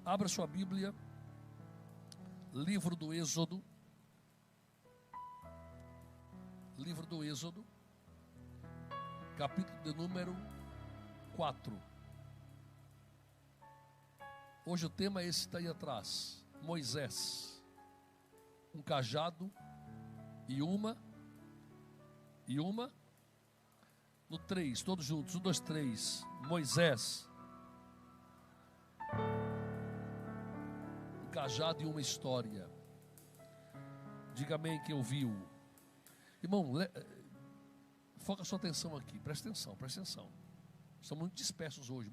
Abra sua Bíblia, livro do Êxodo, capítulo de número 4. Hoje o tema é esse que está aí atrás: Moisés, um cajado e uma, no 3, todos juntos, 1, 2, 3, Moisés, um cajado e uma história. Diga amém quem ouviu. Irmão, foca a sua atenção aqui, presta atenção. Estamos muito dispersos hoje,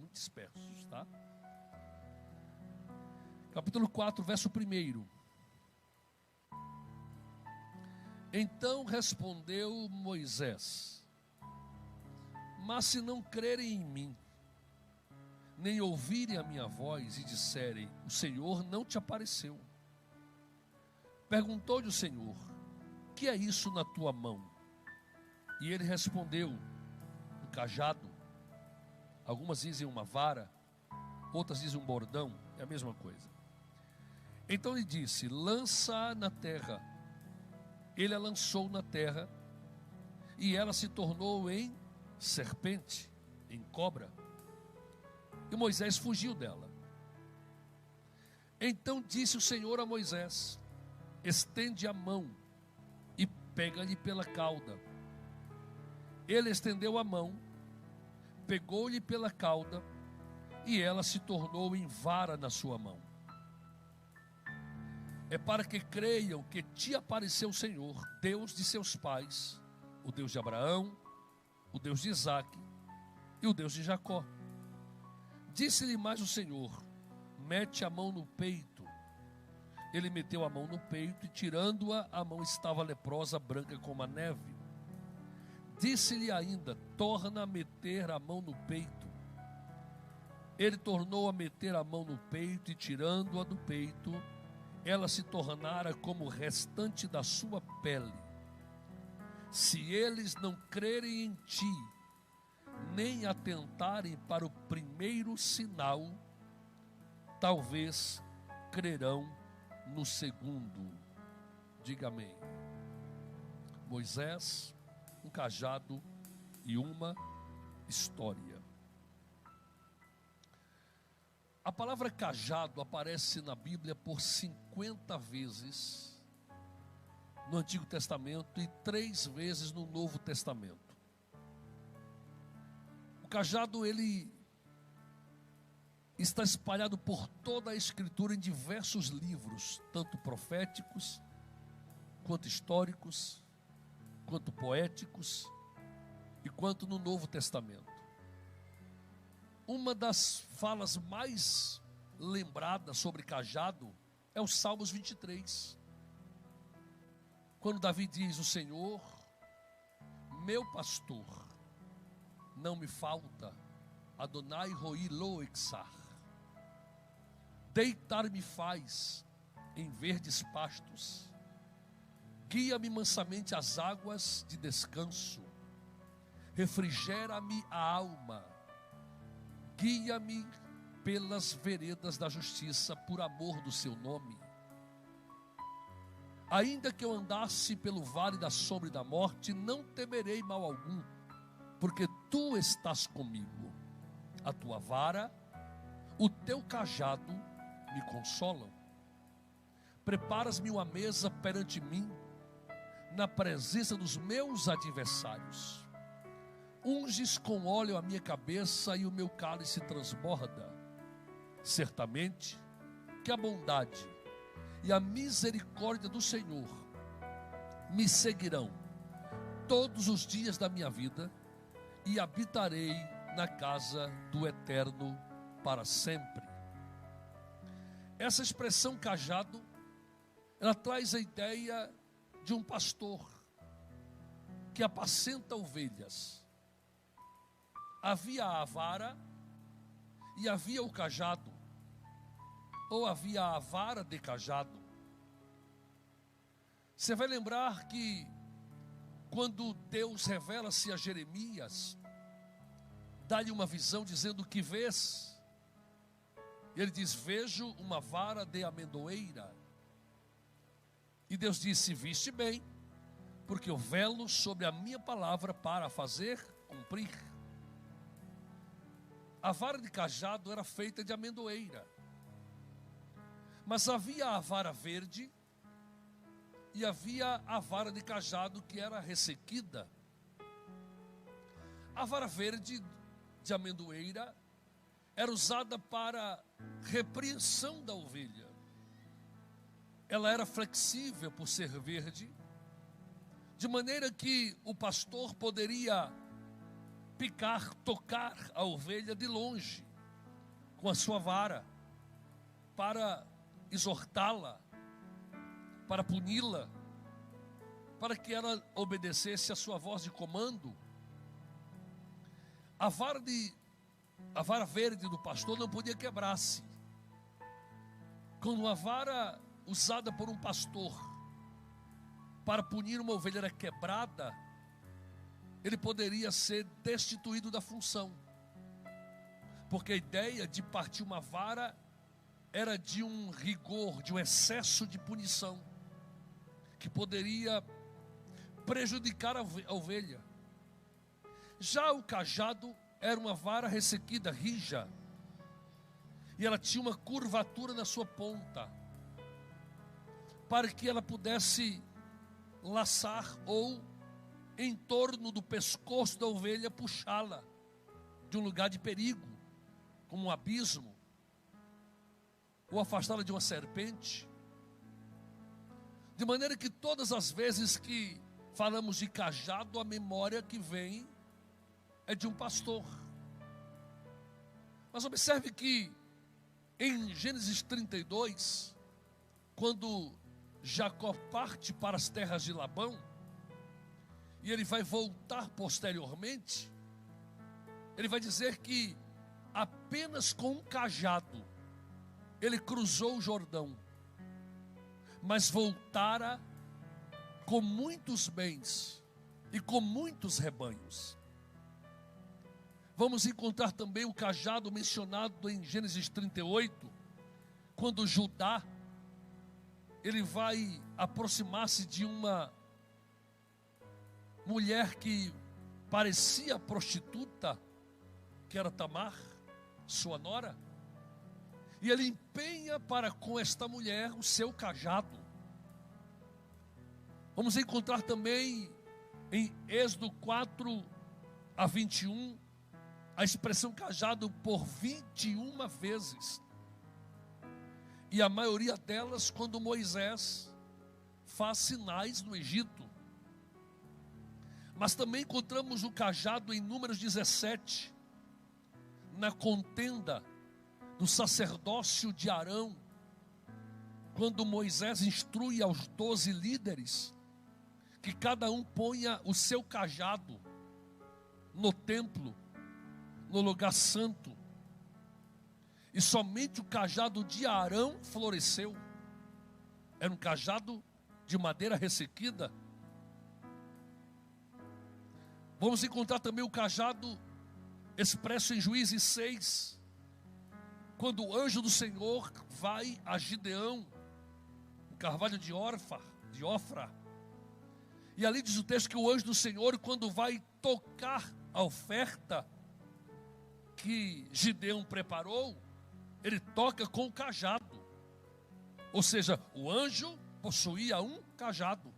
tá? Capítulo 4, verso 1. Então respondeu Moisés: mas se não crerem em mim, nem ouvirem a minha voz e disserem, o Senhor não te apareceu. Perguntou-lhe o Senhor: que é isso na tua mão? E ele respondeu: um cajado. Algumas dizem uma vara, outras dizem um bordão, é a mesma coisa. Então ele disse: lança na terra. Ele a lançou na terra, e ela se tornou em serpente, em cobra. E Moisés fugiu dela. Então disse o Senhor a Moisés: estende a mão e pega-lhe pela cauda. Ele estendeu a mão, pegou-lhe pela cauda, e ela se tornou em vara na sua mão. É para que creiam que te apareceu o Senhor, Deus de seus pais, o Deus de Abraão, o Deus de Isaque e o Deus de Jacó. Disse-lhe mais o Senhor: mete a mão no peito. Ele meteu a mão no peito, e tirando-a, a mão estava leprosa, branca como a neve. Disse-lhe ainda: torna a meter a mão no peito. Ele tornou a meter a mão no peito, e tirando-a do peito, ela se tornara como o restante da sua pele. Se eles não crerem em ti, nem atentarem para o primeiro sinal, talvez crerão no segundo. Diga amém. Moisés, um cajado e uma história. A palavra cajado aparece na Bíblia por 50 vezes no Antigo Testamento e 3 vezes no Novo Testamento. O cajado, ele está espalhado por toda a Escritura em diversos livros, tanto proféticos, quanto históricos, quanto poéticos e quanto no Novo Testamento. Uma das falas mais lembradas sobre cajado é o Salmos 23. Quando Davi diz: o Senhor, meu pastor, não me falta, Adonai roi lo exar. Deitar-me faz em verdes pastos, guia-me mansamente às águas de descanso, refrigera-me a alma, guia-me pelas veredas da justiça, por amor do seu nome. Ainda que eu andasse pelo vale da sombra e da morte, não temerei mal algum, porque tu estás comigo. A tua vara, o teu cajado me consolam. Preparas-me uma mesa perante mim, na presença dos meus adversários. Unges com óleo a minha cabeça, e o meu cálice transborda. Certamente que a bondade e a misericórdia do Senhor me seguirão todos os dias da minha vida, e habitarei na casa do Eterno para sempre. Essa expressão cajado, ela traz a ideia de um pastor que apacenta ovelhas. Havia a vara e havia o cajado, ou havia a vara de cajado. Você vai lembrar que quando Deus revela-se a Jeremias, dá-lhe uma visão dizendo: que vês? E ele diz: vejo uma vara de amendoeira. E Deus disse: viste bem, porque eu velo sobre a minha palavra para a fazer cumprir. A vara de cajado era feita de amendoeira, mas havia a vara verde e havia a vara de cajado que era ressequida. A vara verde de amendoeira era usada para repreensão da ovelha. Ela era flexível por ser verde, de maneira que o pastor poderia picar, tocar a ovelha de longe com a sua vara, para exortá-la, para puni-la, para que ela obedecesse a sua voz de comando. A vara verde do pastor não podia quebrar-se. Quando uma vara usada por um pastor para punir uma ovelha era quebrada, ele poderia ser destituído da função, porque a ideia de partir uma vara era de um rigor, de um excesso de punição, que poderia prejudicar a ovelha. Já o cajado era uma vara ressequida, rija, e ela tinha uma curvatura na sua ponta, para que ela pudesse laçar ou em torno do pescoço da ovelha puxá-la de um lugar de perigo, como um abismo, ou afastá-la de uma serpente. De maneira que todas as vezes que falamos de cajado, a memória que vem é de um pastor. Mas observe que em Gênesis 32, quando Jacó parte para as terras de Labão, e ele vai voltar posteriormente, ele vai dizer que apenas com um cajado ele cruzou o Jordão, mas voltara com muitos bens e com muitos rebanhos. Vamos encontrar também o cajado mencionado em Gênesis 38, quando Judá ele vai aproximar-se de uma mulher que parecia prostituta, que era Tamar, sua nora, e ele empenha para com esta mulher o seu cajado. Vamos encontrar também em Êxodo 4 a 21, a expressão cajado por 21 vezes. E a maioria delas quando Moisés faz sinais no Egito. Mas também encontramos o cajado em Números 17, na contenda do sacerdócio de Arão, quando Moisés instrui aos 12 líderes que cada um ponha o seu cajado no templo, no lugar santo. E somente o cajado de Arão floresceu. Era um cajado de madeira ressequida. Vamos encontrar também o cajado expresso em Juízes 6, quando o anjo do Senhor vai a Gideão, no carvalho de Ofra. E ali diz o texto que o anjo do Senhor, quando vai tocar a oferta que Gideão preparou, ele toca com o cajado. Ou seja, o anjo possuía um cajado.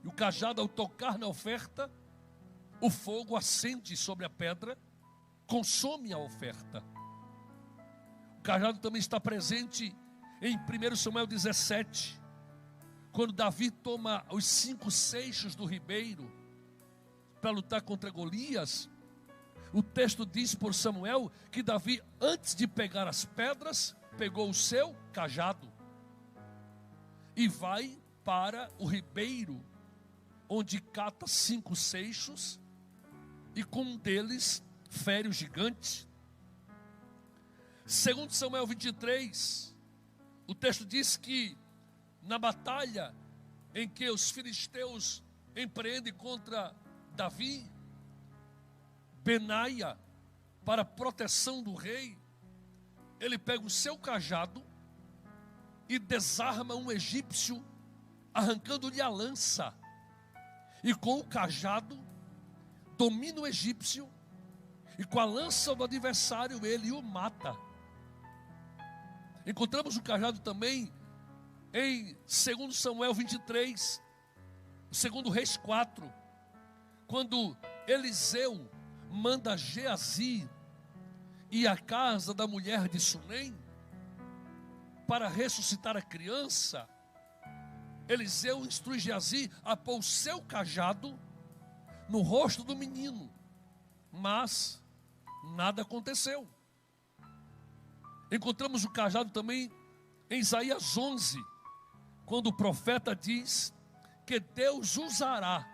E o cajado, ao tocar na oferta, o fogo acende sobre a pedra, consome a oferta. O cajado também está presente em 1 Samuel 17, quando Davi toma os 5 seixos do ribeiro para lutar contra Golias. O texto diz por Samuel que Davi, antes de pegar as pedras, pegou o seu cajado e vai para o ribeiro, onde cata 5 seixos e com um deles fere o gigante. Segundo Samuel 23, o texto diz que na batalha em que os filisteus empreendem contra Davi, Benaia, para proteção do rei, ele pega o seu cajado e desarma um egípcio, arrancando-lhe a lança. E com o cajado, domina o egípcio, e com a lança do adversário, ele o mata. Encontramos o cajado também em 2 Samuel 23, 2 Reis 4, quando Eliseu manda Geazi ir à casa da mulher de Sunem para ressuscitar a criança. Eliseu instrui Geazi a pôr o seu cajado no rosto do menino, mas nada aconteceu. Encontramos o cajado também em Isaías 11, quando o profeta diz que Deus usará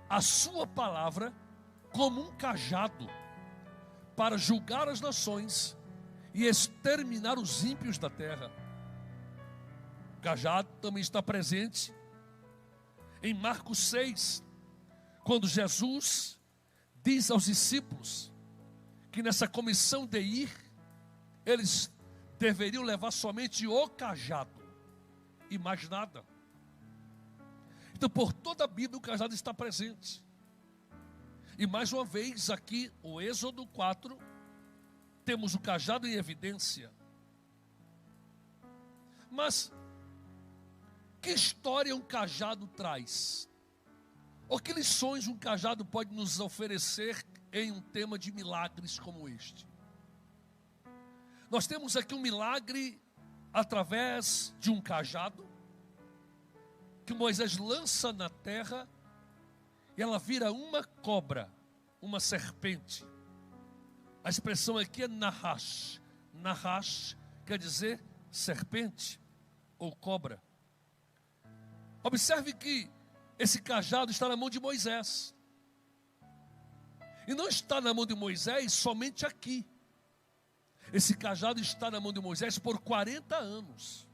a sua palavra como um cajado para julgar as nações e exterminar os ímpios da terra. O cajado também está presente em Marcos 6, quando Jesus diz aos discípulos que nessa comissão de ir, eles deveriam levar somente o cajado e mais nada. Então, por toda a Bíblia, o cajado está presente. E mais uma vez, aqui, o Êxodo 4, temos o cajado em evidência. Mas, que história um cajado traz? Ou que lições um cajado pode nos oferecer em um tema de milagres como este? Nós temos aqui um milagre através de um cajado que Moisés lança na terra e ela vira uma cobra, uma serpente. A expressão aqui é nahash. Nahash quer dizer serpente ou cobra. Observe que esse cajado está na mão de Moisés. E não está na mão de Moisés somente aqui. Esse cajado está na mão de Moisés por 40 anos.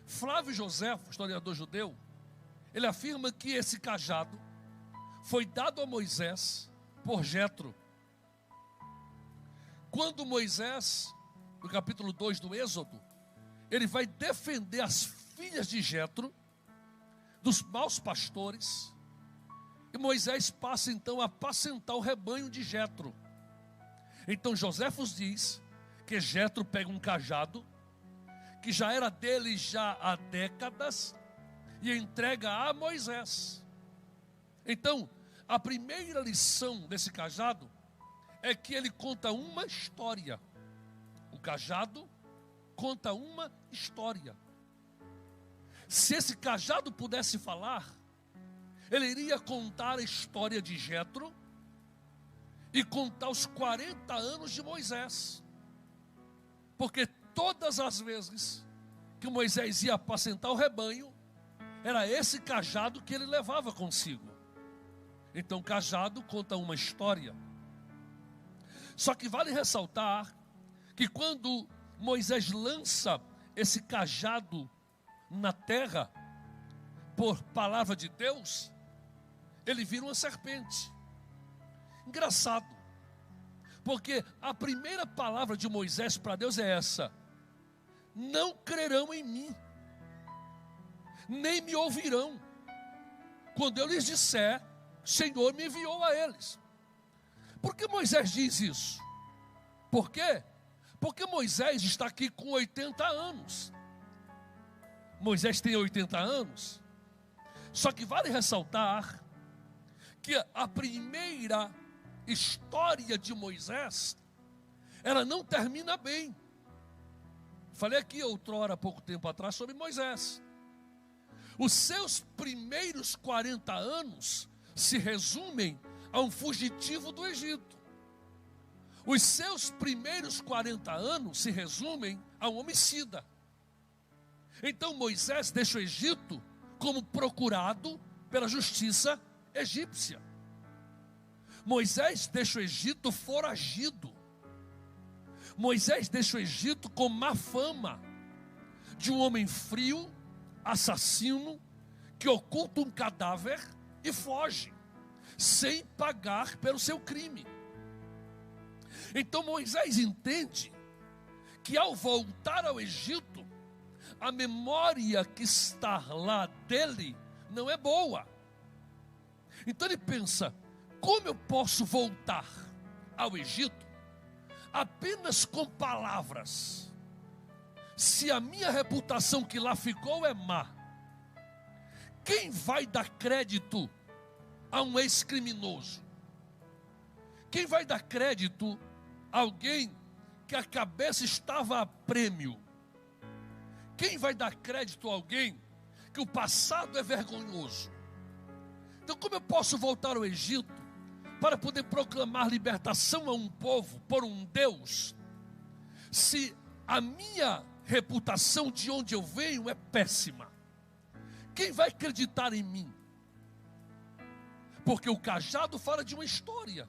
Flávio Joséfo, historiador judeu, ele afirma que esse cajado foi dado a Moisés por Jetro. Quando Moisés, no capítulo 2 do Êxodo, ele vai defender as filhas de Jetro dos maus pastores, e Moisés passa então a apacentar o rebanho de Jetro. Então Joséfos diz que Jetro pega um cajado que já era dele já há décadas e entrega a Moisés. Então, a primeira lição desse cajado é que ele conta uma história. O cajado conta uma história. Se esse cajado pudesse falar, ele iria contar a história de Jetro e contar os 40 anos de Moisés. Porque todas as vezes que Moisés ia apacentar o rebanho, era esse cajado que ele levava consigo. Então o cajado conta uma história. Só que vale ressaltar que quando Moisés lança esse cajado na terra, por palavra de Deus, ele vira uma serpente. Engraçado, porque a primeira palavra de Moisés para Deus é essa: não crerão em mim, nem me ouvirão, quando eu lhes disser, Senhor me enviou a eles. Por que Moisés diz isso? Por quê? Porque Moisés está aqui com 80 anos. Moisés tem 80 anos. Só que vale ressaltar que a primeira história de Moisés, ela não termina bem. Falei aqui outrora, há pouco tempo atrás, sobre Moisés. Os seus primeiros 40 anos se resumem a um fugitivo do Egito. Os seus primeiros 40 anos se resumem a um homicida. Então Moisés deixa o Egito como procurado pela justiça egípcia. Moisés deixa o Egito foragido. Moisés deixa o Egito com má fama de um homem frio, assassino, que oculta um cadáver e foge, sem pagar pelo seu crime. Então Moisés entende que ao voltar ao Egito, a memória que está lá dele não é boa. Então ele pensa: como eu posso voltar ao Egito apenas com palavras, se a minha reputação que lá ficou é má? Quem vai dar crédito a um ex-criminoso? Quem vai dar crédito a alguém que a cabeça estava a prêmio? Quem vai dar crédito a alguém que o passado é vergonhoso? Então, como eu posso voltar ao Egito para poder proclamar libertação a um povo por um Deus, se a minha reputação de onde eu venho é péssima? Quem vai acreditar em mim? Porque o cajado fala de uma história.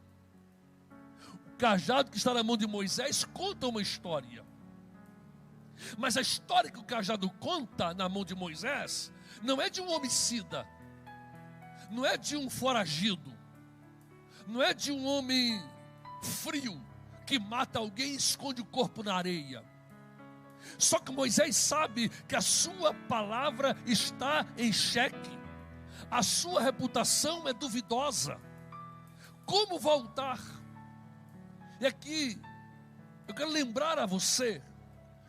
O cajado que está na mão de Moisés conta uma história. Mas a história que o cajado conta na mão de Moisés não é de um homicida, não é de um foragido, não é de um homem frio que mata alguém e esconde o corpo na areia. Só que Moisés sabe que a sua palavra está em xeque, a sua reputação é duvidosa. Como voltar? E aqui eu quero lembrar a você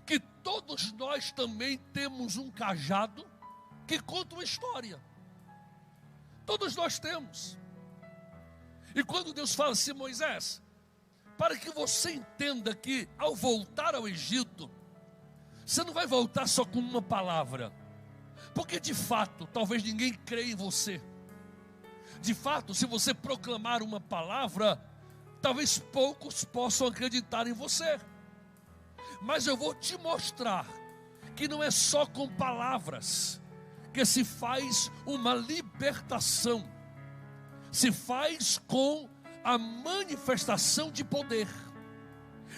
que todos nós também temos um cajado que conta uma história. Todos nós temos. E quando Deus fala assim: Moisés, para que você entenda que ao voltar ao Egito, você não vai voltar só com uma palavra, porque de fato, talvez ninguém creia em você. De fato, se você proclamar uma palavra, talvez poucos possam acreditar em você. Mas eu vou te mostrar que não é só com palavras que se faz uma libertação, se faz com a manifestação de poder.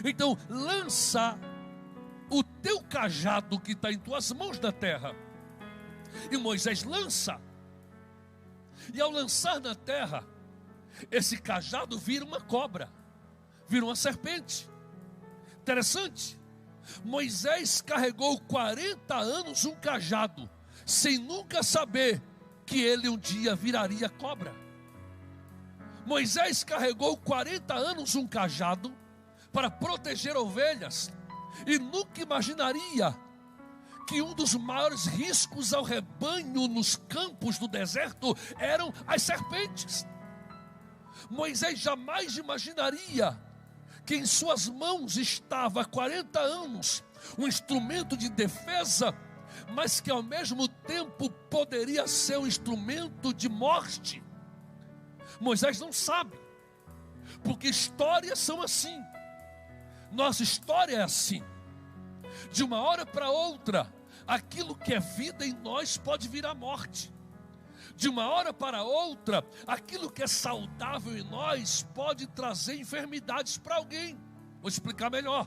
Então, lança o teu cajado que está em tuas mãos na terra. E Moisés lança. E ao lançar na terra, esse cajado vira uma cobra, vira uma serpente. Interessante. Moisés carregou 40 anos um cajado, sem nunca saber que ele um dia viraria cobra. Moisés carregou 40 anos um cajado para proteger ovelhas, e nunca imaginaria que um dos maiores riscos ao rebanho nos campos do deserto eram as serpentes. Moisés jamais imaginaria que em suas mãos estava há 40 anos um instrumento de defesa, mas que ao mesmo tempo poderia ser um instrumento de morte. Moisés não sabe, porque histórias são assim. Nossa história é assim. De uma hora para outra, aquilo que é vida em nós pode virar morte. De uma hora para outra, aquilo que é saudável em nós pode trazer enfermidades para alguém. Vou explicar melhor.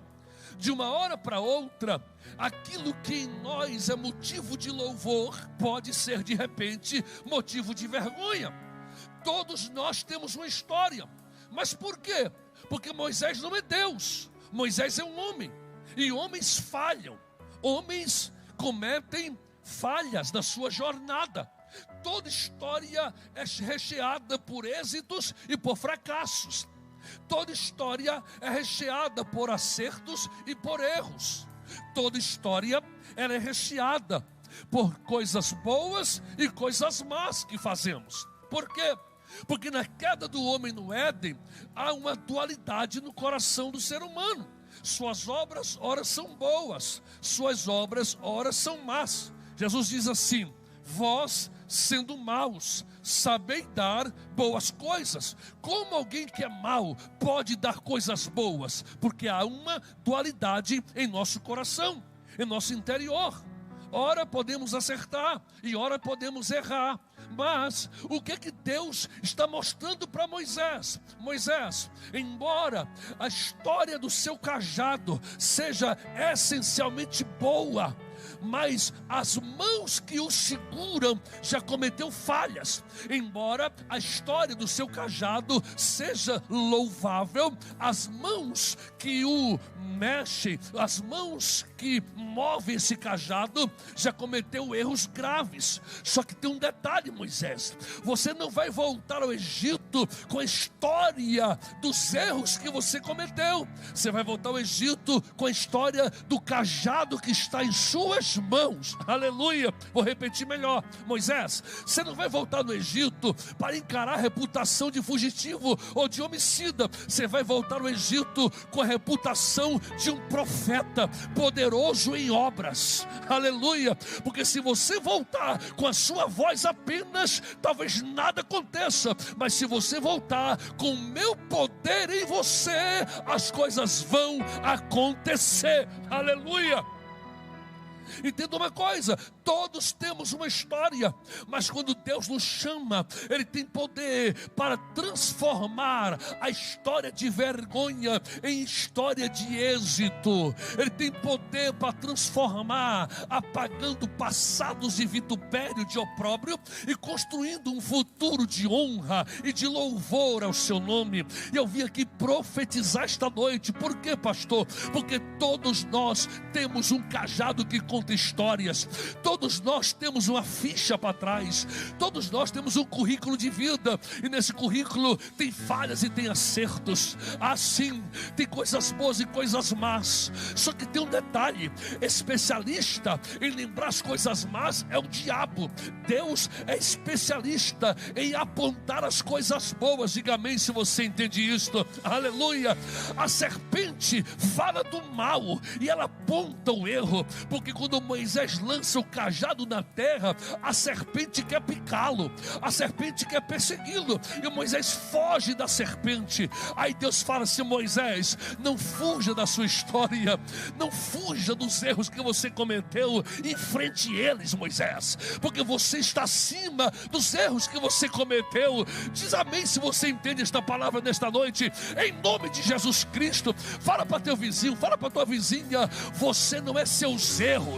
De uma hora para outra, aquilo que em nós é motivo de louvor pode ser de repente motivo de vergonha. Todos nós temos uma história. Mas por quê? Porque Moisés não é Deus. Moisés é um homem. E homens falham. Homens cometem falhas na sua jornada. Toda história é recheada por êxitos e por fracassos. Toda história é recheada por acertos e por erros. Toda história ela é recheada por coisas boas e coisas más que fazemos. Por quê? Porque na queda do homem no Éden, há uma dualidade no coração do ser humano. Suas obras, ora são boas, suas obras, ora são más. Jesus diz assim: vós, sendo maus, sabeis dar boas coisas. Como alguém que é mau pode dar coisas boas? Porque há uma dualidade em nosso coração, em nosso interior. Ora podemos acertar e ora podemos errar. Mas o que é que Deus está mostrando para Moisés? Moisés, embora a história do seu cajado seja essencialmente boa, mas as mãos que o seguram já cometeu falhas. Embora a história do seu cajado seja louvável, as mãos que o mexem, as mãos que movem esse cajado já cometeu erros graves. Só que tem um detalhe, Moisés: você não vai voltar ao Egito com a história dos erros que você cometeu. Você vai voltar ao Egito com a história do cajado que está em suas mãos. Aleluia. Vou repetir melhor. Moisés, você não vai voltar no Egito para encarar a reputação de fugitivo ou de homicida. Você vai voltar ao Egito com a reputação de um profeta poderoso em obras. Aleluia. Porque se você voltar com a sua voz apenas, talvez nada aconteça. Mas se você voltar com o meu poder em você, as coisas vão acontecer. Aleluia. Entenda uma coisa: todos temos uma história, mas quando Deus nos chama, Ele tem poder para transformar a história de vergonha em história de êxito. Ele tem poder para transformar, apagando passados de vitupério, de opróbrio, e construindo um futuro de honra e de louvor ao seu nome. E eu vim aqui profetizar esta noite. Por quê, pastor? Porque todos nós temos um cajado que conta histórias. Todos nós temos uma ficha para trás. Todos nós temos um currículo de vida. E nesse currículo tem falhas e tem acertos. Assim, tem coisas boas e coisas más. Só que tem um detalhe: especialista em lembrar as coisas más é o diabo. Deus é especialista em apontar as coisas boas. Diga amém se você entende isto. Aleluia. A serpente fala do mal e ela aponta o erro, porque quando Moisés lança o cajado na terra, a serpente quer picá-lo, a serpente quer persegui-lo, e Moisés foge da serpente. Aí Deus fala assim: Moisés, não fuja da sua história, não fuja dos erros que você cometeu, enfrente eles, Moisés, porque você está acima dos erros que você cometeu. Diz amém se você entende esta palavra nesta noite, em nome de Jesus Cristo. Fala para teu vizinho, fala para tua vizinha: você não é seus erros,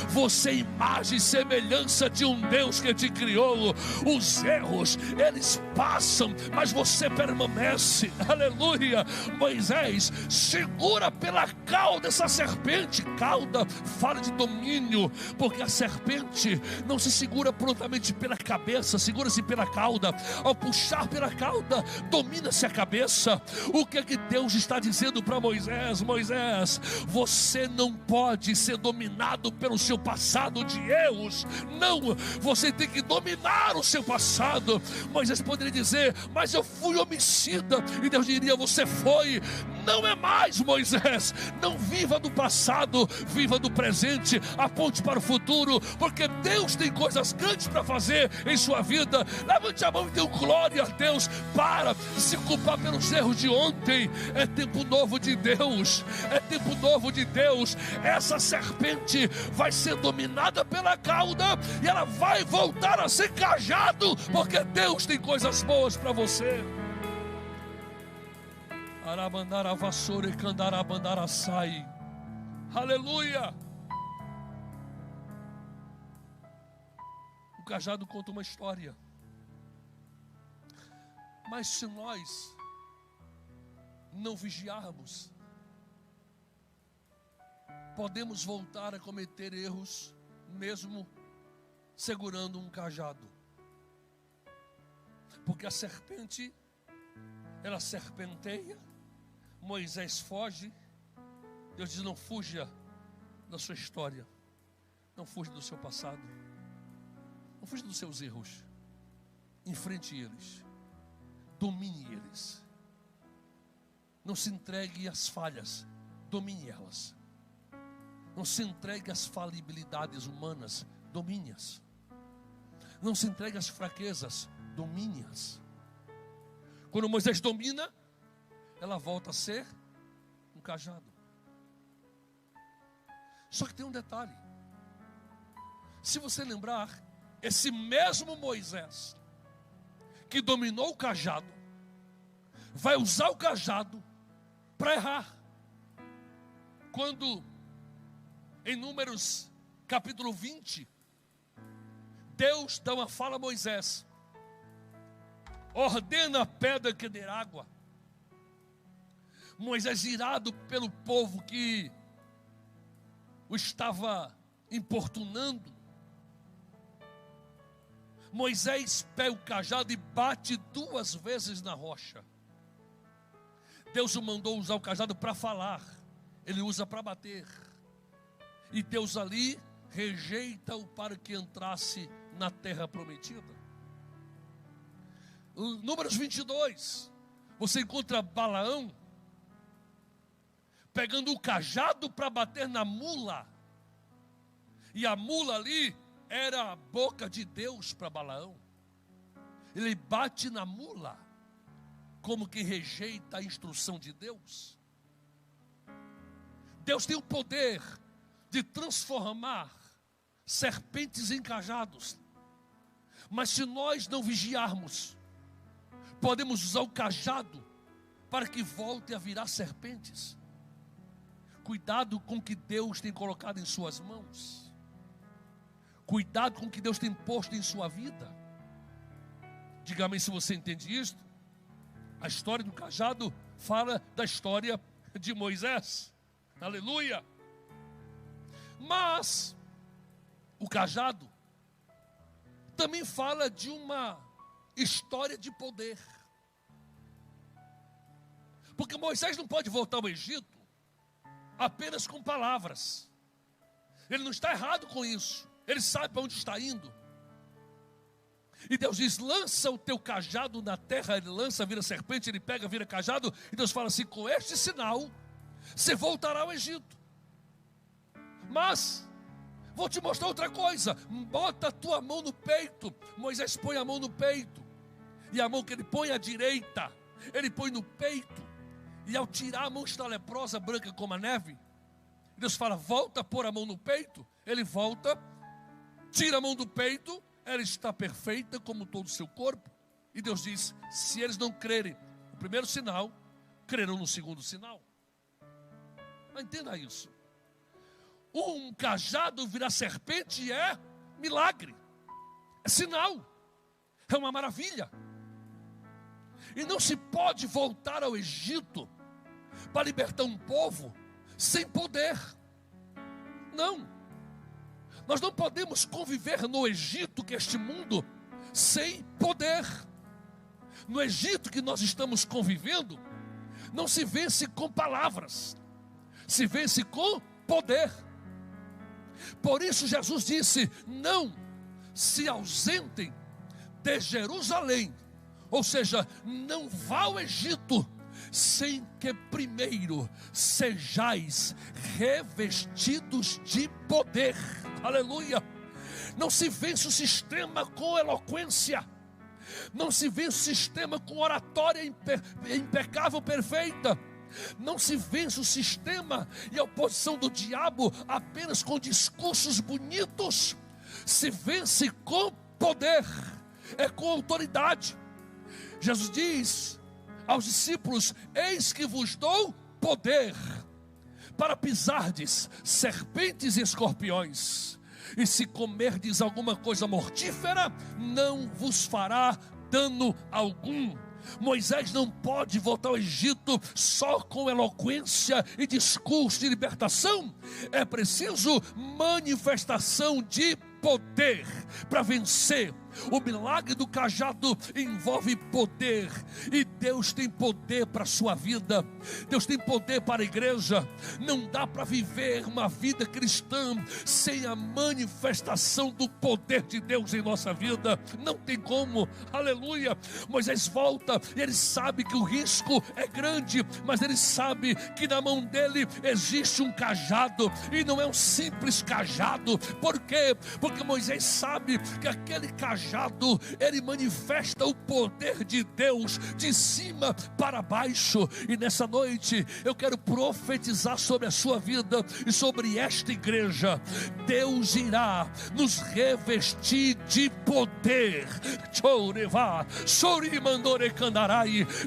você é imagem e semelhança de um Deus que te criou. Os erros, eles passam, mas você permanece. Aleluia. Moisés segura pela cauda essa serpente. Cauda fala de domínio, porque a serpente não se segura prontamente pela cabeça, segura-se pela cauda. Ao puxar pela cauda, domina-se a cabeça. O que é que Deus está dizendo para Moisés? Moisés, você não pode ser dominado pelo seu passado de erros. Não, você tem que dominar o seu passado. Moisés poderia dizer: mas eu fui homicida. E Deus diria: você foi. Não é mais, Moisés. Não viva do passado, viva do presente, aponte para o futuro, porque Deus tem coisas grandes para fazer em sua vida. Levante a mão e dê glória a Deus. Para de se culpar pelos erros de ontem. É tempo novo de Deus, é tempo novo de Deus. Essa serpente vai ser dominada pela cauda e ela vai voltar a ser cajado, porque Deus tem coisas boas para você. Arabandara vassoura e candarabandara sai. Aleluia. O cajado conta uma história, mas se nós não vigiarmos, podemos voltar a cometer erros mesmo segurando um cajado. Porque a serpente, ela serpenteia, Moisés foge. Deus diz: não fuja da sua história, não fuja do seu passado, não fuja dos seus erros, enfrente eles, domine eles. Não se entregue às falhas, domine elas. Não se entregue às falibilidades humanas, domine-as. Não se entregue às fraquezas, domine-as. Quando Moisés domina, ela volta a ser um cajado. Só que tem um detalhe: se você lembrar, esse mesmo Moisés que dominou o cajado vai usar o cajado para errar. Quando em Números capítulo 20, Deus dá uma fala a Moisés: ordena a pedra que dê água. Moisés, irado pelo povo que o estava importunando, Moisés pega o cajado e bate 2 vezes na rocha. Deus o mandou usar o cajado para falar, ele usa para bater. E Deus ali rejeita-o para que entrasse na terra prometida. Números 22, você encontra Balaão pegando o cajado para bater na mula. E a mula ali era a boca de Deus para Balaão. Ele bate na mula, como que rejeita a instrução de Deus. Deus tem o poder de transformar serpentes em cajados. Mas se nós não vigiarmos, podemos usar o cajado para que volte a virar serpentes. Cuidado com o que Deus tem colocado em suas mãos. Cuidado com o que Deus tem posto em sua vida. Diga-me se você entende isto. A história do cajado fala da história de Moisés. Aleluia. Mas o cajado também fala de uma história de poder. Porque Moisés não pode voltar ao Egito apenas com palavras. Ele não está errado com isso. Ele sabe para onde está indo. E Deus diz: lança o teu cajado na terra. Ele lança, vira serpente, ele pega, vira cajado. E Deus fala assim: com este sinal você voltará ao Egito. Mas vou te mostrar outra coisa. Bota a tua mão no peito. Moisés põe a mão no peito. E a mão que ele põe à direita, ele põe no peito. E ao tirar, a mão está leprosa, branca como a neve. Deus fala: volta a pôr a mão no peito. Ele volta, tira a mão do peito, ela está perfeita como todo o seu corpo. E Deus diz: se eles não crerem no primeiro sinal, crerão no segundo sinal. Mas entenda isso. Um cajado virar serpente é milagre, é sinal, é uma maravilha. E não se pode voltar ao Egito para libertar um povo sem poder. Não. Nós não podemos conviver no Egito, que é este mundo, sem poder. No Egito que nós estamos convivendo, não se vence com palavras, se vence com poder. Por isso Jesus disse: não se ausentem de Jerusalém. Ou seja, não vá ao Egito sem que primeiro sejais revestidos de poder. Aleluia. Não se vence o sistema com eloquência. Não se vence o sistema com oratória impecável, perfeita. Não se vence o sistema e a oposição do diabo apenas com discursos bonitos. Se vence com poder, é com autoridade. Jesus diz aos discípulos: eis que vos dou poder para pisardes serpentes e escorpiões, e se comerdes alguma coisa mortífera, não vos fará dano algum. Moisés não pode voltar ao Egito só com eloquência e discurso de libertação. É preciso manifestação de poder para vencer. O milagre do cajado envolve poder, e Deus tem poder para a sua vida. Deus tem poder para a igreja. Não dá para viver uma vida cristã sem a manifestação do poder de Deus em nossa vida. Não tem como. Aleluia. Moisés volta e ele sabe que o risco é grande, mas ele sabe que na mão dele existe um cajado, e não é um simples cajado. Por quê? Porque Moisés sabe que aquele cajado cajado, ele manifesta o poder de Deus de cima para baixo. E nessa noite eu quero profetizar sobre a sua vida e sobre esta igreja. Deus irá nos revestir de poder.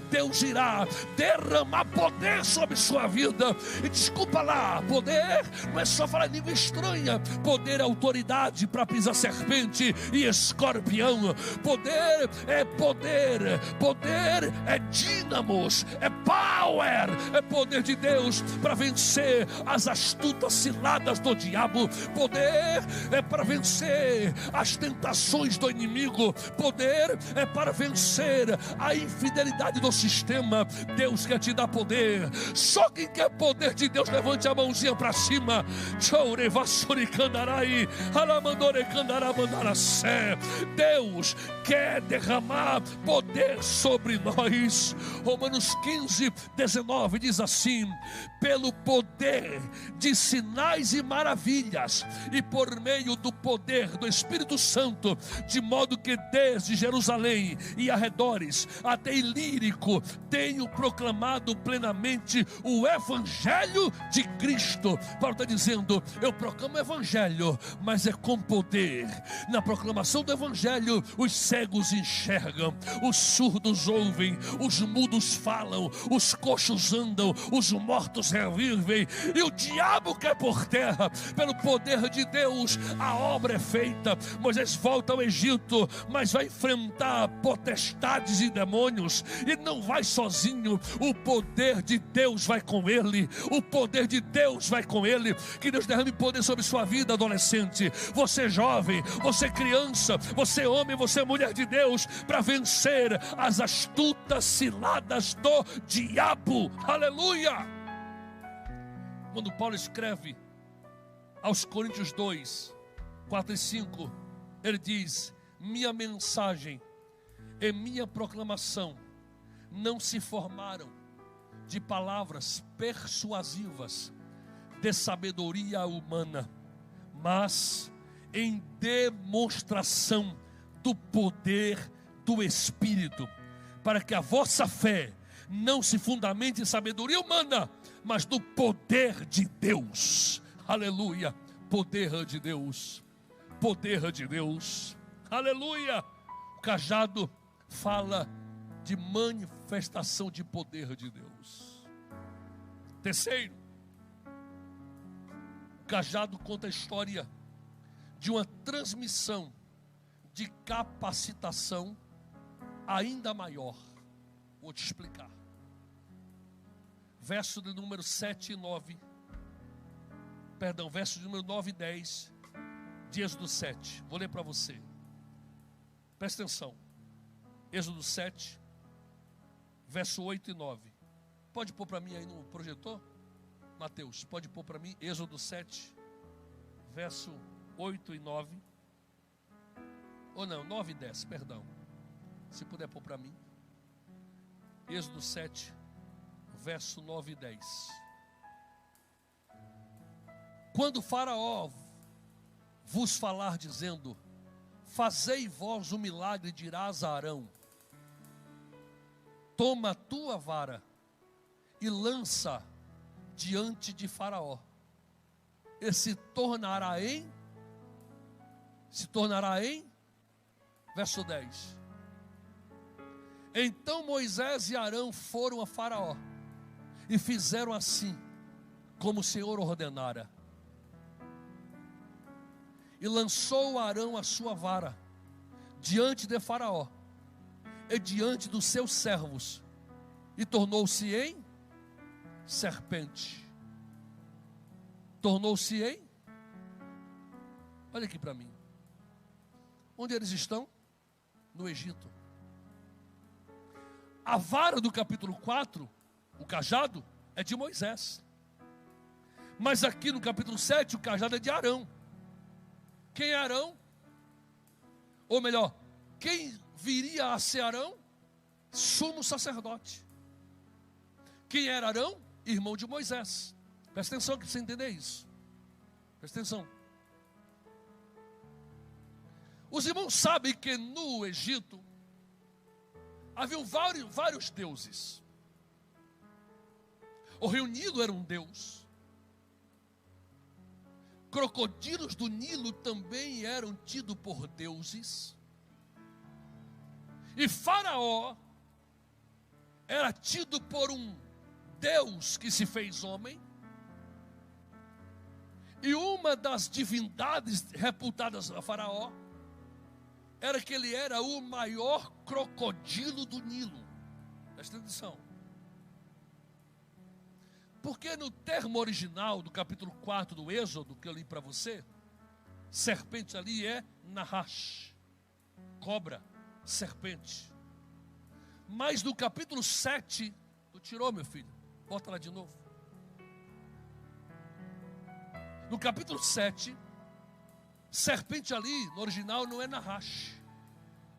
Deus irá derramar poder sobre sua vida. E desculpa lá, poder não é só falar língua estranha. Poder é autoridade para pisar serpente e escorpião. Poder é poder. Poder é dínamos, é power, é poder de Deus para vencer as astutas ciladas do diabo. Poder é para vencer as tentações do inimigo. Poder é para vencer a infidelidade do sistema. Deus quer te dar poder. Só quem quer poder de Deus, levante a mãozinha para cima. Deus quer derramar poder sobre nós. Romanos 15:19 diz assim: pelo poder de sinais e maravilhas e por meio do poder do Espírito Santo, de modo que desde Jerusalém e arredores até Ilírico tenho proclamado plenamente o Evangelho de Cristo. Paulo está dizendo: eu proclamo o Evangelho, mas é com poder. Na proclamação do Evangelho, os cegos enxergam, os surdos ouvem, os mudos falam, os coxos andam, os mortos revivem, e o diabo cai por terra. Pelo poder de Deus a obra é feita. Moisés volta ao Egito, mas vai enfrentar potestades e demônios, e não vai sozinho. O poder de Deus vai com ele. O poder de Deus vai com ele. Que Deus derrame poder sobre sua vida, adolescente, você jovem, você criança, você homem, você mulher de Deus, para vencer as astutas ciladas do diabo. Aleluia! Quando Paulo escreve aos Coríntios 2:4 e 5, ele diz: minha mensagem e minha proclamação não se formaram de palavras persuasivas de sabedoria humana, mas em demonstração do poder do Espírito, para que a vossa fé não se fundamente em sabedoria humana, mas no poder de Deus. Aleluia! Poder de Deus, poder de Deus, aleluia! O cajado fala de manifestação de poder de Deus. Terceiro, o cajado conta a história de uma transmissão de capacitação ainda maior. Vou te explicar. Verso de número 7 e 9. Perdão, verso de número 9 e 10 de Êxodo 7. Vou ler para você. Presta atenção. Êxodo 7, verso 8 e 9. Pode pôr para mim aí no projetor? Mateus, pode pôr para mim. Êxodo 7, verso 8 e 9. Ou não, 9 e 10, perdão. Se puder pôr para mim. Êxodo 7, verso 9 e 10. Quando Faraó vos falar dizendo: fazei vós o milagre, dirás a Arão: toma a tua vara e lança diante de Faraó, e se tornará em, verso 10. Então Moisés e Arão foram a Faraó e fizeram assim como o Senhor ordenara. E lançou Arão a sua vara diante de Faraó e diante dos seus servos, e tornou-se em serpente. Tornou-se em, olha aqui para mim, onde eles estão? No Egito. A vara do capítulo 4, o cajado, é de Moisés. Mas aqui no capítulo 7, o cajado é de Arão. Quem é Arão? Ou melhor, quem viria a ser Arão? Sumo sacerdote. Quem era Arão? Irmão de Moisés. Presta atenção que você entender isso. Presta atenção. Os irmãos sabem que no Egito haviam vários deuses. O rio Nilo era um deus. Crocodilos do Nilo também eram tidos por deuses. E Faraó era tido por um Deus que se fez homem. E uma das divindades reputadas a Faraó era que ele era o maior crocodilo do Nilo. Presta atenção. Porque no termo original do capítulo 4 do Êxodo, que eu li para você, serpente ali é Nahash, cobra, serpente. Mas no capítulo 7, tu tirou, meu filho? Bota lá de novo. No capítulo 7, serpente ali, no original, não é Nahash,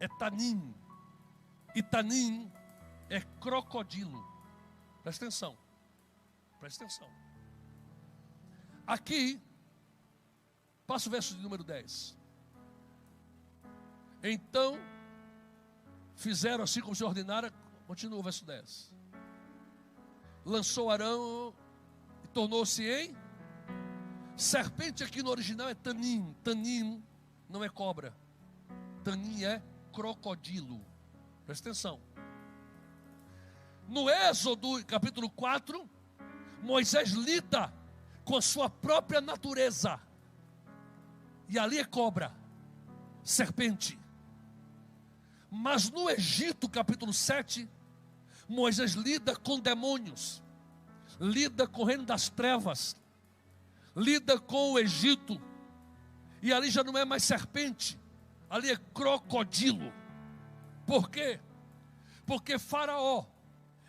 é Tanim. E Tanim é crocodilo. Presta atenção. Presta atenção. Aqui, passa o verso de número 10. Então, fizeram assim como se ordenara, continua o verso 10. Lançou Arão e tornou-se em serpente. Aqui no original é Tanim. Tanim não é cobra. Tanim é crocodilo. Presta atenção. No Êxodo, capítulo 4, Moisés lida com a sua própria natureza. E ali é cobra, serpente. Mas no Egito, capítulo 7, Moisés lida com demônios, lida com o reino das trevas, lida com o Egito. E ali já não é mais serpente, ali é crocodilo. Por quê? Porque Faraó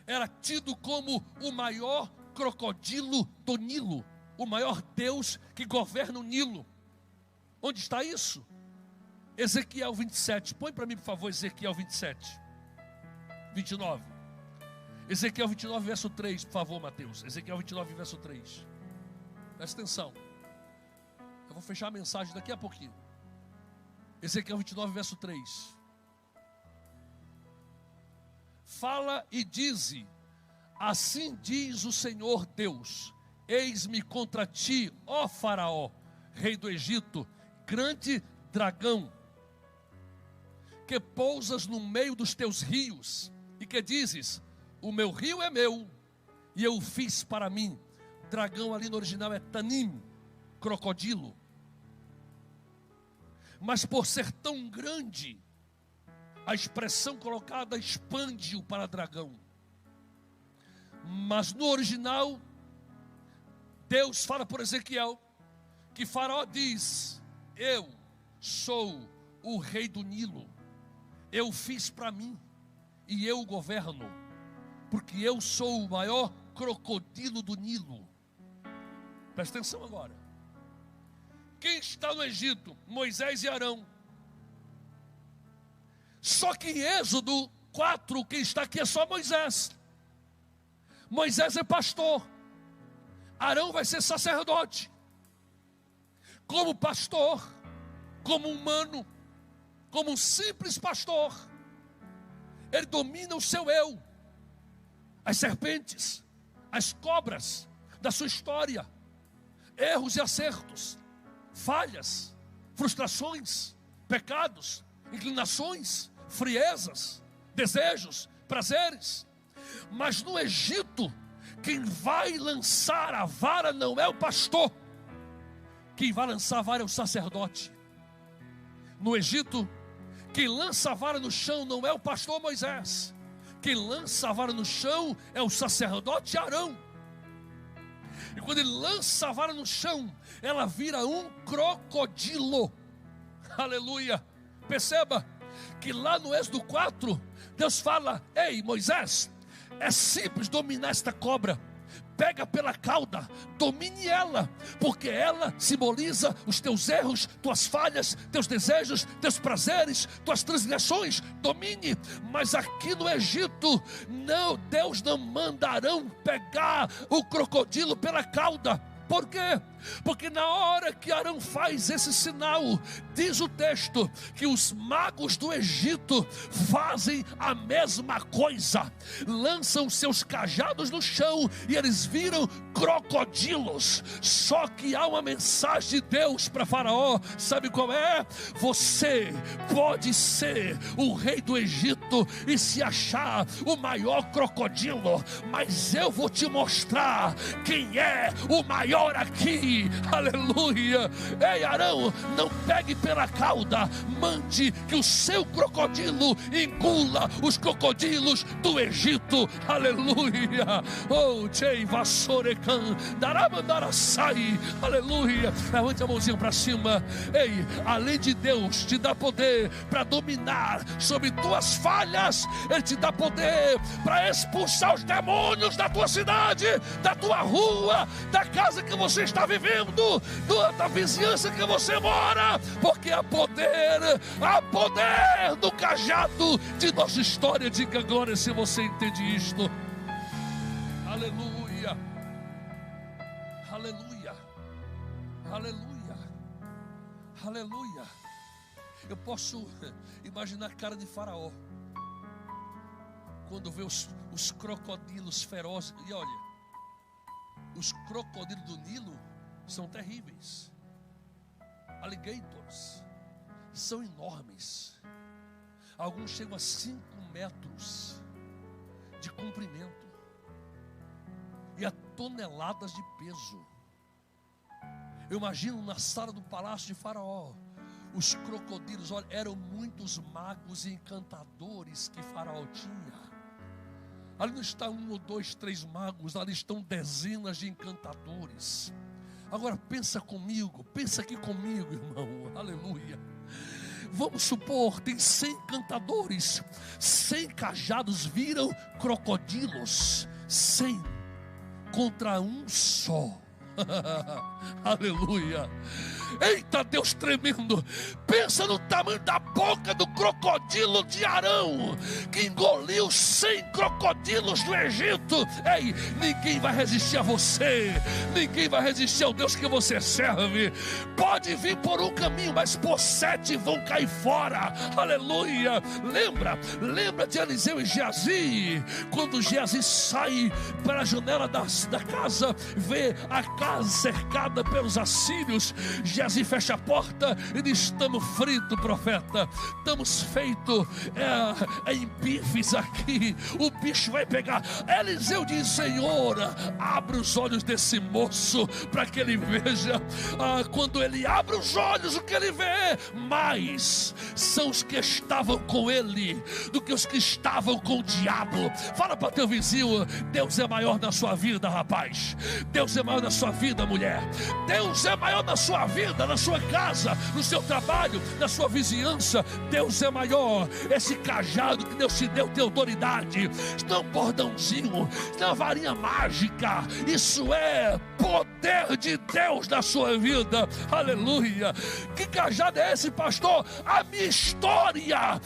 era tido como o maior crocodilo do Nilo, o maior Deus que governa o Nilo. Onde está isso? Ezequiel 27. Põe para mim, por favor, Ezequiel 27, 29. Ezequiel 29, verso 3, por favor, Mateus. Ezequiel 29, verso 3. Presta atenção. Eu vou fechar a mensagem daqui a pouquinho. Ezequiel 29, verso 3. Fala e dize: assim diz o Senhor Deus: eis-me contra ti, ó Faraó, rei do Egito, grande dragão, que pousas no meio dos teus rios, e que dizes: o meu rio é meu, e eu o fiz para mim. Dragão ali no original é Tanim, crocodilo. Mas por ser tão grande, a expressão colocada expande-o para dragão. Mas no original, Deus fala por Ezequiel que Faraó diz: eu sou o rei do Nilo, eu fiz para mim e eu governo, porque eu sou o maior crocodilo do Nilo. Presta atenção agora. Quem está no Egito? Moisés e Arão. Só que em Êxodo 4, quem está aqui é só Moisés. Moisés é pastor, Arão vai ser sacerdote. Como pastor, como humano, como um simples pastor, ele domina o seu eu, as serpentes, as cobras da sua história, erros e acertos, falhas, frustrações, pecados, inclinações, friezas, desejos, prazeres. Mas no Egito, quem vai lançar a vara não é o pastor, quem vai lançar a vara é o sacerdote. No Egito, quem lança a vara no chão não é o pastor Moisés, quem lança a vara no chão é o sacerdote Arão. E quando ele lança a vara no chão, ela vira um crocodilo. Aleluia. Perceba que lá no Êxodo 4, Deus fala: ei Moisés, é simples dominar esta cobra. Pega pela cauda, domine ela, porque ela simboliza os teus erros, tuas falhas, teus desejos, teus prazeres, tuas transgressões. Domine. Mas aqui no Egito, não, Deus não manda Arão pegar o crocodilo pela cauda. Por quê? porque na hora que Arão faz esse sinal, diz o texto que os magos do Egito fazem a mesma coisa, lançam seus cajados no chão e eles viram crocodilos. Só que há uma mensagem de Deus para Faraó, sabe qual é? Você pode ser o rei do Egito e se achar o maior crocodilo, mas eu vou te mostrar quem é o maior aqui. Aleluia. Ei, Arão, não pegue pela cauda, mande que o seu crocodilo engula os crocodilos do Egito. Aleluia. Oh, Jei Vassorecan, Daramandarasai. Aleluia. Levante a mãozinha para cima. Ei, além de Deus te dar poder para dominar sobre tuas falhas, Ele te dá poder para expulsar os demônios da tua cidade, da tua rua, da casa que você está vivendo, da vizinhança que você mora, porque há poder do cajado de nossa história. Diga glória se você entende isto. Aleluia, aleluia, aleluia, aleluia. Eu posso imaginar a cara de Faraó quando vê os crocodilos ferozes. E olha, os crocodilos do Nilo são terríveis. Alligators são enormes. Alguns chegam a 5 metros de comprimento e a toneladas de peso. Eu imagino na sala do palácio de Faraó, os crocodilos, olha, eram muitos magos e encantadores que Faraó tinha. Ali não está 1 ou 2, 3 magos, ali estão dezenas de encantadores. Agora pensa comigo, pensa aqui comigo, irmão, aleluia. Vamos supor, tem 100 encantadores, 100 cajados viram crocodilos, 100 contra um só. Aleluia. Eita, Deus tremendo. Pensa no tamanho da boca do crocodilo de Arão, que engoliu 100 crocodilos do Egito. Ei, ninguém vai resistir a você, ninguém vai resistir ao Deus que você serve. Pode vir por um caminho, mas por 7 vão cair fora. Aleluia. Lembra de Eliseu e Geazi, quando Geazi sai para a janela da casa, vê a casa cercada pelos assírios. Geazi fecha a porta e diz: estamos fritos, profeta, estamos feitos em bifes aqui, o bicho vai pegar. Eliseu diz: Senhor, abre os olhos desse moço para que ele veja. Quando ele abre os olhos, o que ele vê? Mais são os que estavam com ele do que os que estavam com o diabo. Fala para teu vizinho: Deus é maior na sua vida, rapaz. Deus é maior na sua vida, mulher. Deus é maior na sua vida, na sua casa, no seu trabalho, na sua vizinhança. Deus é maior. Esse cajado que Deus te deu tem autoridade. Isso não é um bordãozinho, isso não é uma varinha mágica. Isso é poder de Deus na sua vida. Aleluia. Que cajado é esse, pastor? A minha história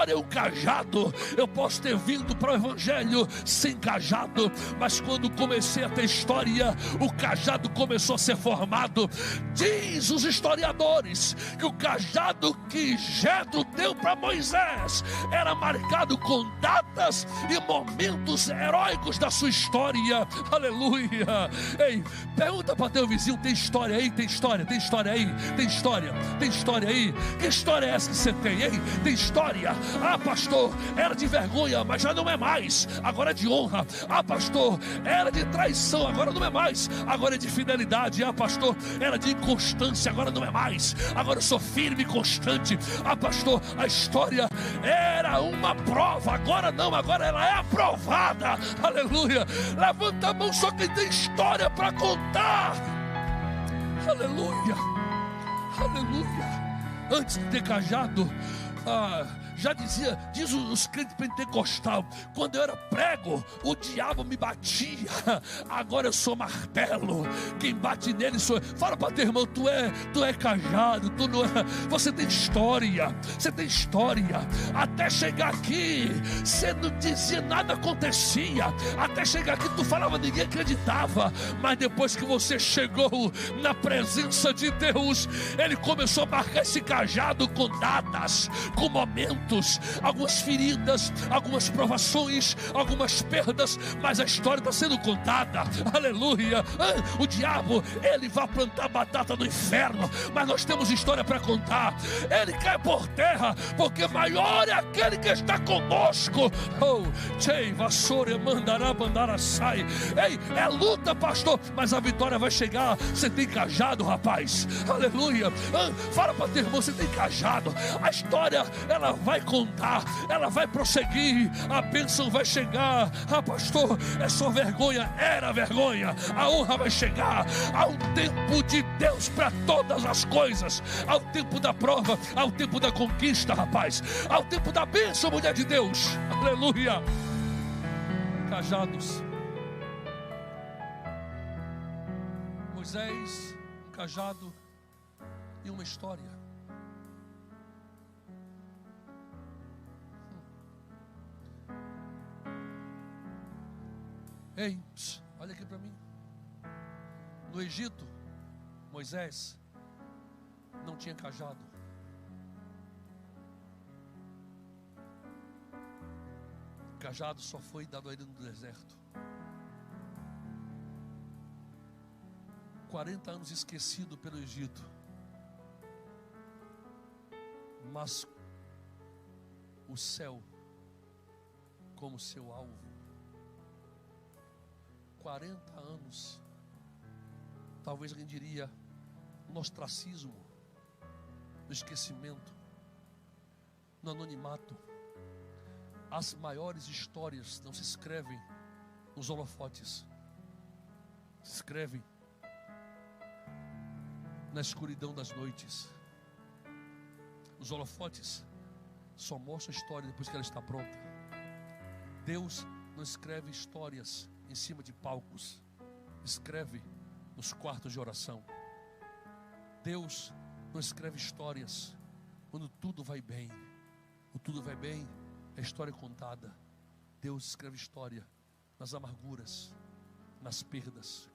é um cajado. Eu posso ter vindo para o evangelho sem cajado, mas quando comecei a ter história, o cajado começou a ser formado. Diz os historiadores que o cajado que Jetro deu para Moisés era marcado com datas e momentos heróicos da sua história. Aleluia. Ei, pergunta para teu vizinho: tem história aí? Tem história? Tem história aí? Tem história? Tem história aí? Que história é essa que você tem, hein? Tem história? Ah, pastor, era de vergonha, mas já não é mais. Agora é de honra. Ah, pastor, era de traição, agora não é mais. Agora é de fidelidade. Ah, pastor, era de inconstância, agora não é mais. Agora eu sou firme e constante. Ah, pastor, a história era uma prova, agora não, agora ela é aprovada. Aleluia. Levanta a mão só quem tem história para contar. Aleluia. Aleluia. Antes de ter cajado, Já diz os crentes pentecostal, quando eu era prego, o diabo me batia, agora eu sou martelo, quem bate nele sou eu. Fala para teu irmão, tu é cajado, tu não é. Você tem história, até chegar aqui, você não dizia, nada acontecia, até chegar aqui tu falava, ninguém acreditava, mas depois que você chegou na presença de Deus, Ele começou a marcar esse cajado com datas, com momentos, algumas feridas, algumas provações, algumas perdas, mas a história está sendo contada, aleluia. O diabo, ele vai plantar batata no inferno, mas nós temos história para contar. Ele cai por terra, porque maior é aquele que está conosco. Vassoura mandará bandara sai. Ei, é luta, pastor, mas a vitória vai chegar. Você tem cajado, rapaz, aleluia. Fala para teu irmão, você tem cajado. A história, ela vai contar, ela vai prosseguir, a bênção vai chegar. Pastor, é só vergonha, era vergonha, a honra vai chegar. Há um tempo de Deus para todas as coisas. Há o tempo da prova, há o tempo da conquista, rapaz, há o tempo da bênção, mulher de Deus, aleluia. Cajados. Moisés, um cajado e uma história. Ei, olha aqui para mim. No Egito, Moisés não tinha cajado. O cajado só foi dado a ele no deserto. 40 anos esquecido pelo Egito, mas o céu como seu alvo. 40 anos, talvez alguém diria, no ostracismo, no esquecimento, no anonimato. As maiores histórias não se escrevem nos holofotes, se escrevem na escuridão das noites. Os holofotes só mostram a história depois que ela está pronta. Deus não escreve histórias em cima de palcos, escreve nos quartos de oração. Deus não escreve histórias quando tudo vai bem. O tudo vai bem é história contada. Deus escreve história nas amarguras, nas perdas,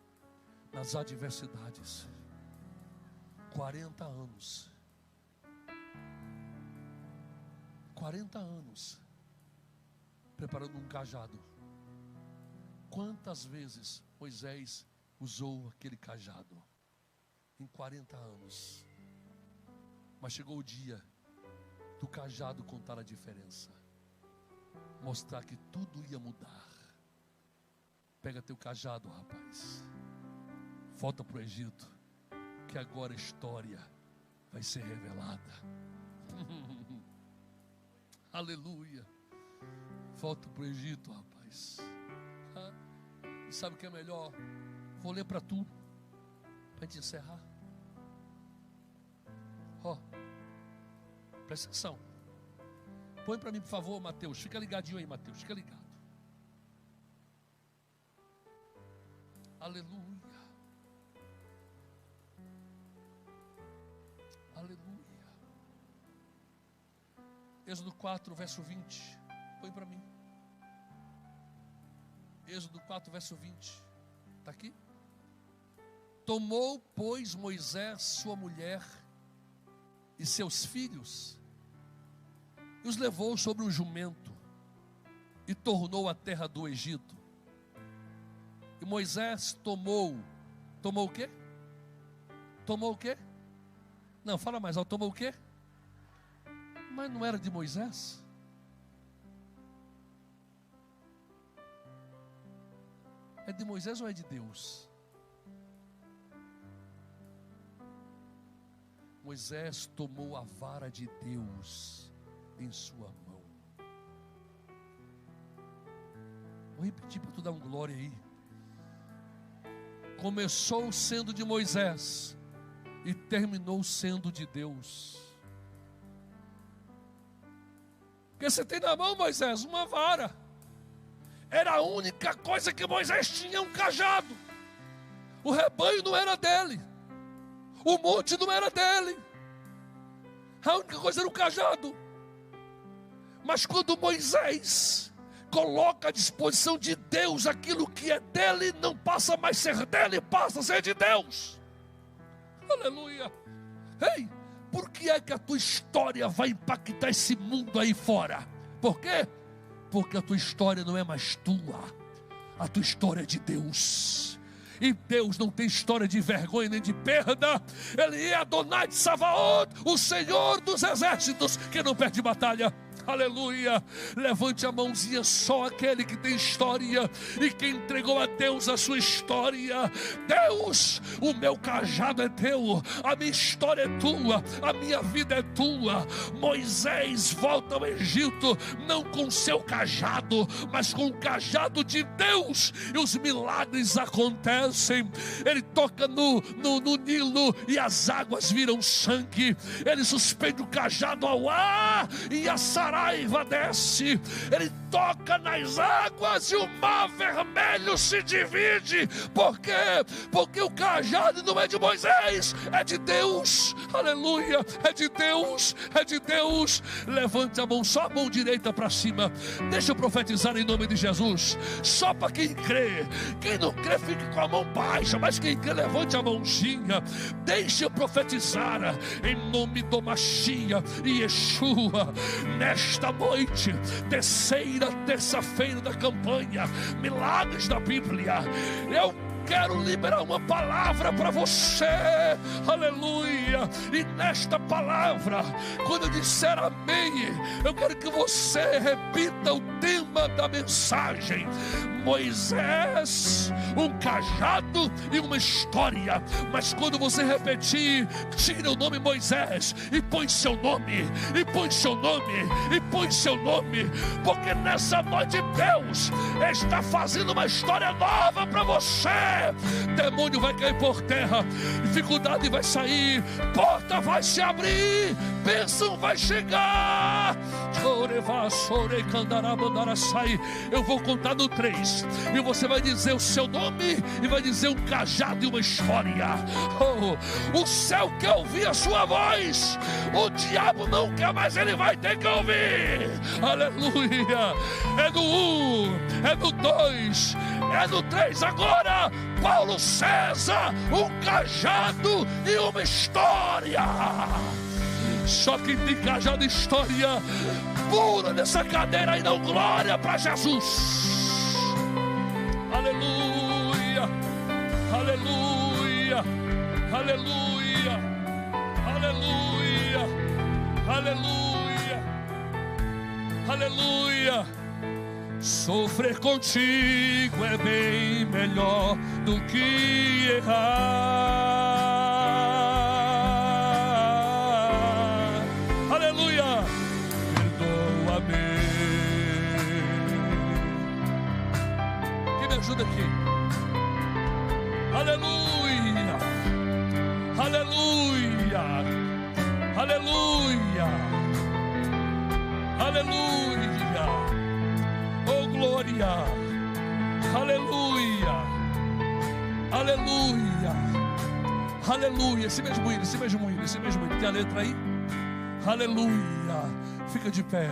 nas adversidades. 40 anos. 40 anos preparando um cajado. Quantas vezes Moisés usou aquele cajado? Em 40 anos. Mas chegou o dia do cajado contar a diferença, mostrar que tudo ia mudar. Pega teu cajado, rapaz, volta para o Egito, que agora a história vai ser revelada. Aleluia. Volta para o Egito, rapaz. E sabe o que é melhor? Vou ler para tu, para te encerrar. Presta atenção. Põe para mim, por favor, Mateus. Fica ligadinho aí, Mateus. Fica ligado. Aleluia. Aleluia. Êxodo 4, verso 20. Põe para mim. Êxodo 4, verso 20. Está aqui? Tomou, pois, Moisés sua mulher e seus filhos, e os levou sobre um jumento, e tornou à terra do Egito. E Moisés tomou o quê? Tomou o quê? Não, fala mais alto, tomou o quê? Mas não era de Moisés? É de Moisés ou é de Deus? Moisés tomou a vara de Deus em sua mão. Vou repetir para tu dar um glória aí. Começou sendo de Moisés e terminou sendo de Deus. que você tem na mão, Moisés? Uma vara. Era a única coisa que Moisés tinha, um cajado. O rebanho não era dele. O monte não era dele. A única coisa era o cajado. Mas quando Moisés coloca à disposição de Deus aquilo que é dele, não passa mais ser dele, passa a ser de Deus. Aleluia. Ei, por que é que a tua história vai impactar esse mundo aí fora? Por quê? Porque a tua história não é mais tua. A tua história é de Deus. E Deus não tem história de vergonha nem de perda. Ele é Adonai de Savaot, o Senhor dos exércitos, que não perde batalha. Aleluia. Levante a mãozinha, só aquele que tem história e que entregou a Deus a sua história. Deus, o meu cajado é teu, a minha história é tua, a minha vida é tua. Moisés volta ao Egito não com seu cajado, mas com o cajado de Deus, e os milagres acontecem. Ele toca no Nilo e as águas viram sangue. Ele suspende o cajado ao ar e a saraiva desce. Ele toca nas águas e o mar vermelho se divide. Por quê? Porque o cajado não é de Moisés, é de Deus. Aleluia, é de Deus, é de Deus. Levante a mão, só a mão direita para cima. Deixa eu profetizar em nome de Jesus. Só para quem crê. Quem não crê fique com a mão baixa, mas quem crê levante a mãozinha. Deixa eu profetizar em nome do Mashiach e Yeshua. Nesta noite, terça-feira da campanha Milagres da Bíblia, eu quero liberar uma palavra para você, aleluia. E nesta palavra, quando eu disser amém, eu quero que você repita o tema da mensagem: Moisés, um cajado e uma história. Mas quando você repetir, tira o nome Moisés e põe seu nome, e põe seu nome, e põe seu nome, porque nessa noite Deus está fazendo uma história nova para você. Demônio vai cair por terra, dificuldade vai sair, porta vai se abrir, bênção vai chegar. Eu vou contar no 3 e você vai dizer o seu nome e vai dizer um cajado e uma história. O céu quer ouvir a sua voz, o diabo não quer, mas ele vai ter que ouvir. Aleluia. É no 1, é no 2, é no 3. Agora Paulo César, um cajado e uma história. Só quem tem cajado e história pula nessa cadeira e dá glória para Jesus. Aleluia, aleluia, aleluia, aleluia, aleluia, aleluia. Sofrer contigo é bem melhor do que errar. Aleluia. Perdoa-me. Quem me ajuda aqui? Aleluia. Aleluia. Aleluia. Aleluia. Oh glória, aleluia, aleluia, aleluia. Esse mesmo hino, tem a letra aí? Aleluia, fica de pé.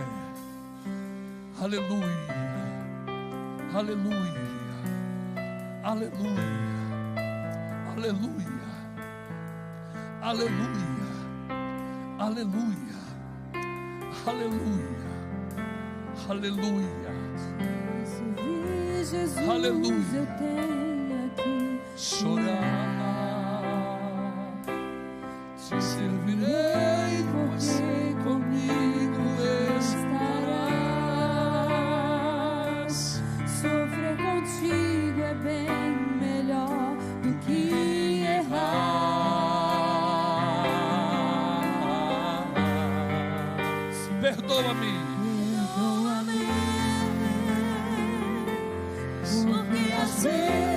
Aleluia, aleluia, aleluia, aleluia, aleluia, aleluia, aleluia, aleluia. Jesus, aleluia. eu tenho aqui chorar, te servirei, você comigo estarás. Sofrer contigo é bem melhor do que errar. Perdoa-me. Porque assim